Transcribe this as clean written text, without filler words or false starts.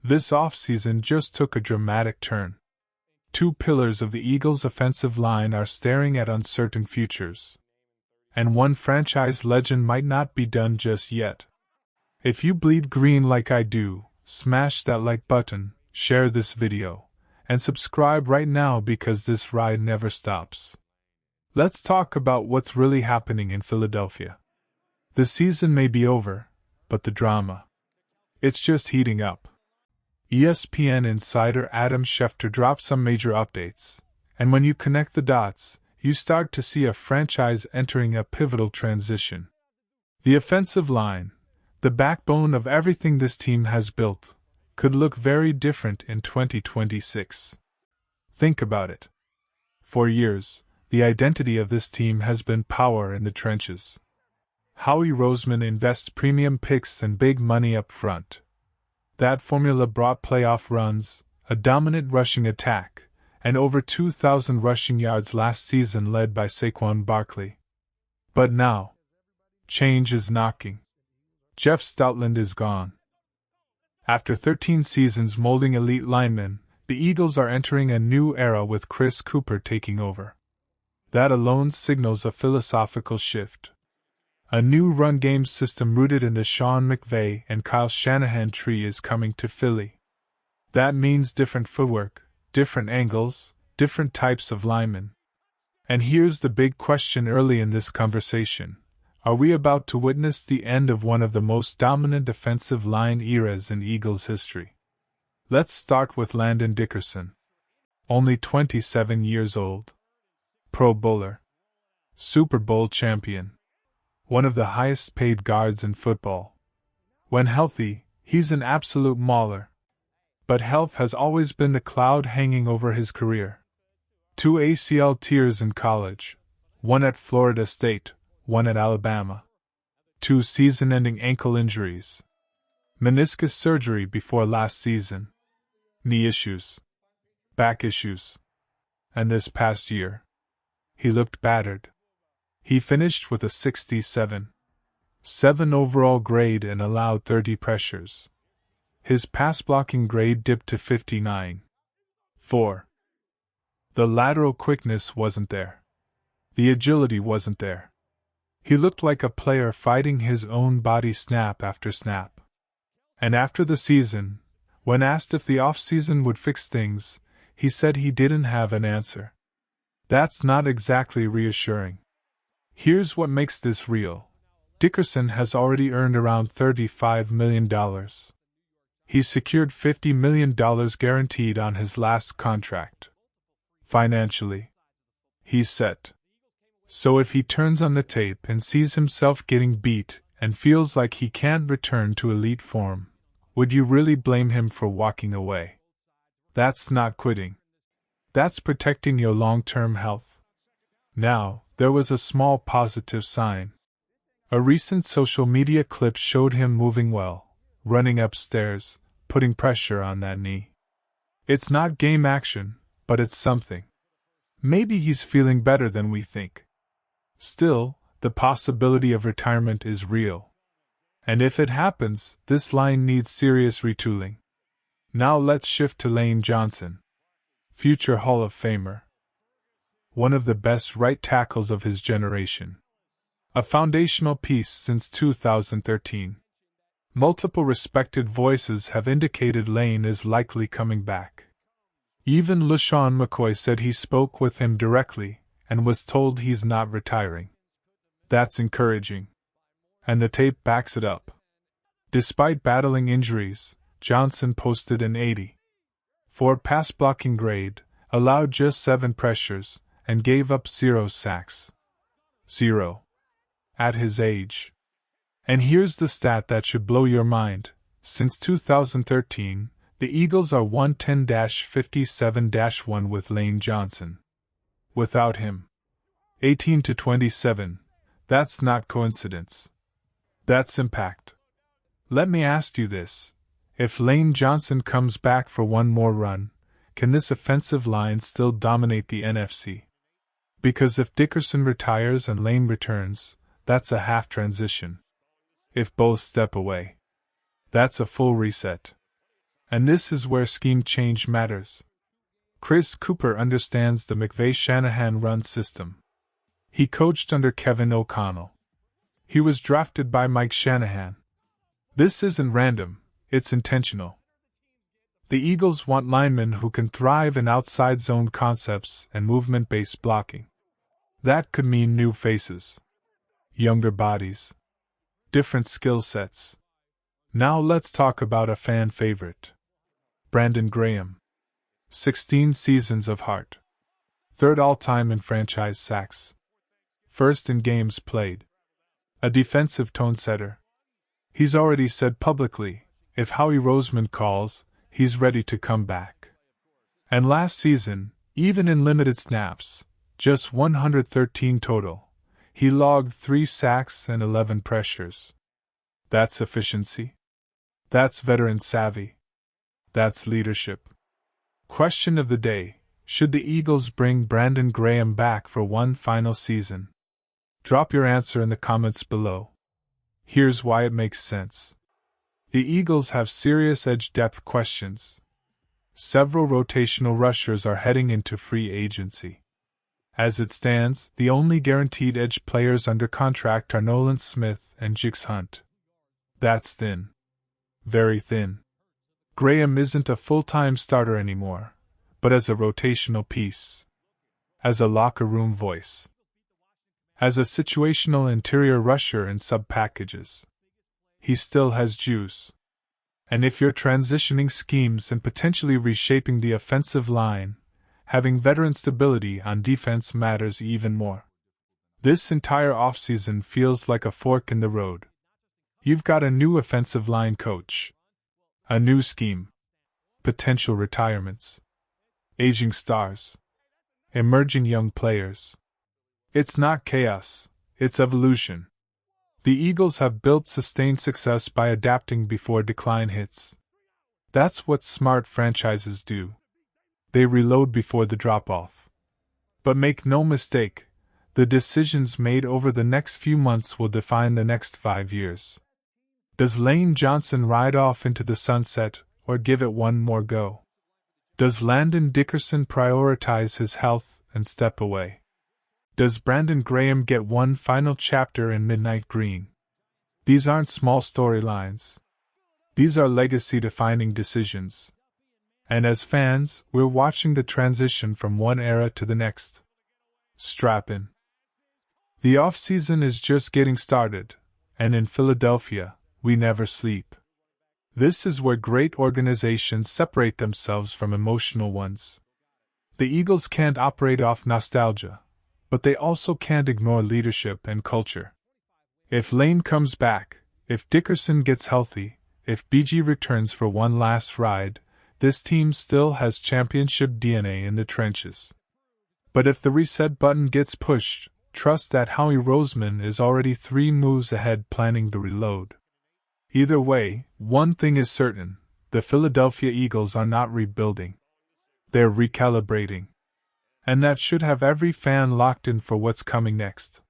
This offseason just took a dramatic turn. Two pillars of the Eagles' offensive line are staring at uncertain futures. And one franchise legend might not be done just yet. If you bleed green like I do, smash that like button, share this video, and subscribe right now because this ride never stops. Let's talk about what's really happening in Philadelphia. The season may be over, but the drama, it's just heating up. ESPN insider Adam Schefter dropped some major updates, and when you connect the dots, you start to see a franchise entering a pivotal transition. The offensive line, the backbone of everything this team has built, could look very different in 2026. Think about it. For years, the identity of this team has been power in the trenches. Howie Roseman invests premium picks and big money up front. That formula brought playoff runs, a dominant rushing attack, and over 2,000 rushing yards last season led by Saquon Barkley. But now, change is knocking. Jeff Stoutland is gone. After 13 seasons molding elite linemen, the Eagles are entering a new era with Chris Cooper taking over. That alone signals a philosophical shift. A new run-game system rooted in the Sean McVay and Kyle Shanahan tree is coming to Philly. That means different footwork, different angles, different types of linemen. And here's the big question early in this conversation. Are we about to witness the end of one of the most dominant defensive line eras in Eagles history? Let's start with Landon Dickerson. Only 27 years old. Pro Bowler. Super Bowl champion. One of the highest paid guards in football. When healthy, he's an absolute mauler. But health has always been the cloud hanging over his career. 2 ACL tears in college, one at Florida State, one at Alabama. 2 season-ending ankle injuries. Meniscus surgery before last season. Knee issues. Back issues. And this past year, he looked battered. He finished with a 67.7 overall grade and allowed 30 pressures. His pass-blocking grade dipped to 59.4. The lateral quickness wasn't there. The agility wasn't there. He looked like a player fighting his own body snap after snap. And after the season, when asked if the offseason would fix things, he said he didn't have an answer. That's not exactly reassuring. Here's what makes this real. Dickerson has already earned around $35 million. He's secured $50 million guaranteed on his last contract. Financially, he's set. So if he turns on the tape and sees himself getting beat and feels like he can't return to elite form, would you really blame him for walking away? That's not quitting. That's protecting your long-term health. Now, there was a small positive sign. A recent social media clip showed him moving well, running upstairs, putting pressure on that knee. It's not game action, but it's something. Maybe he's feeling better than we think. Still, the possibility of retirement is real. And if it happens, this line needs serious retooling. Now let's shift to Lane Johnson. Future Hall of Famer. One of the best right tackles of his generation. A foundational piece since 2013. Multiple respected voices have indicated Lane is likely coming back. Even LaShawn McCoy said he spoke with him directly and was told he's not retiring. That's encouraging. And the tape backs it up. Despite battling injuries, Johnson posted an 80.4 pass-blocking grade, allowed just 7 pressures, and gave up 0 sacks. 0. At his age. And here's the stat that should blow your mind. Since 2013, the Eagles are 110-57-1 with Lane Johnson. Without him. 18-27. That's not coincidence. That's impact. Let me ask you this. If Lane Johnson comes back for one more run, can this offensive line still dominate the NFC? Because if Dickerson retires and Lane returns, that's a half transition. If both step away, that's a full reset. And this is where scheme change matters. Chris Cooper understands the McVay-Shanahan run system. He coached under Kevin O'Connell. He was drafted by Mike Shanahan. This isn't random, it's intentional. The Eagles want linemen who can thrive in outside zone concepts and movement-based blocking. That could mean new faces, younger bodies, different skill sets. Now let's talk about a fan favorite. Brandon Graham. 16 seasons of heart. Third all-time in franchise sacks. First in games played. A defensive tone-setter. He's already said publicly, if Howie Roseman calls, he's ready to come back. And last season, even in limited snaps, just 113 total, he logged 3 sacks and 11 pressures. That's efficiency. That's veteran savvy. That's leadership. Question of the day: should the Eagles bring Brandon Graham back for one final season? Drop your answer in the comments below. Here's why it makes sense. The Eagles have serious edge depth questions. Several rotational rushers are heading into free agency. As it stands, the only guaranteed edge players under contract are Nolan Smith and Jix Hunt. That's thin. Very thin. Graham isn't a full-time starter anymore, but as a rotational piece. As a locker room voice. As a situational interior rusher in sub-packages. He still has juice. And if you're transitioning schemes and potentially reshaping the offensive line, having veteran stability on defense matters even more. This entire offseason feels like a fork in the road. You've got a new offensive line coach. A new scheme. Potential retirements. Aging stars. Emerging young players. It's not chaos, it's evolution. The Eagles have built sustained success by adapting before decline hits. That's what smart franchises do. They reload before the drop-off. But make no mistake, the decisions made over the next few months will define the next 5 years. Does Lane Johnson ride off into the sunset, or give it one more go? Does Landon Dickerson prioritize his health and step away? Does Brandon Graham get one final chapter in Midnight Green? These aren't small storylines. These are legacy-defining decisions. And as fans, we're watching the transition from one era to the next. Strap in. The off-season is just getting started, and in Philadelphia, we never sleep. This is where great organizations separate themselves from emotional ones. The Eagles can't operate off nostalgia, but they also can't ignore leadership and culture. If Lane comes back, if Dickerson gets healthy, if BG returns for one last ride, this team still has championship DNA in the trenches. But if the reset button gets pushed, trust that Howie Roseman is already 3 moves ahead planning the reload. Either way, one thing is certain: the Philadelphia Eagles are not rebuilding. They're recalibrating. And that should have every fan locked in for what's coming next.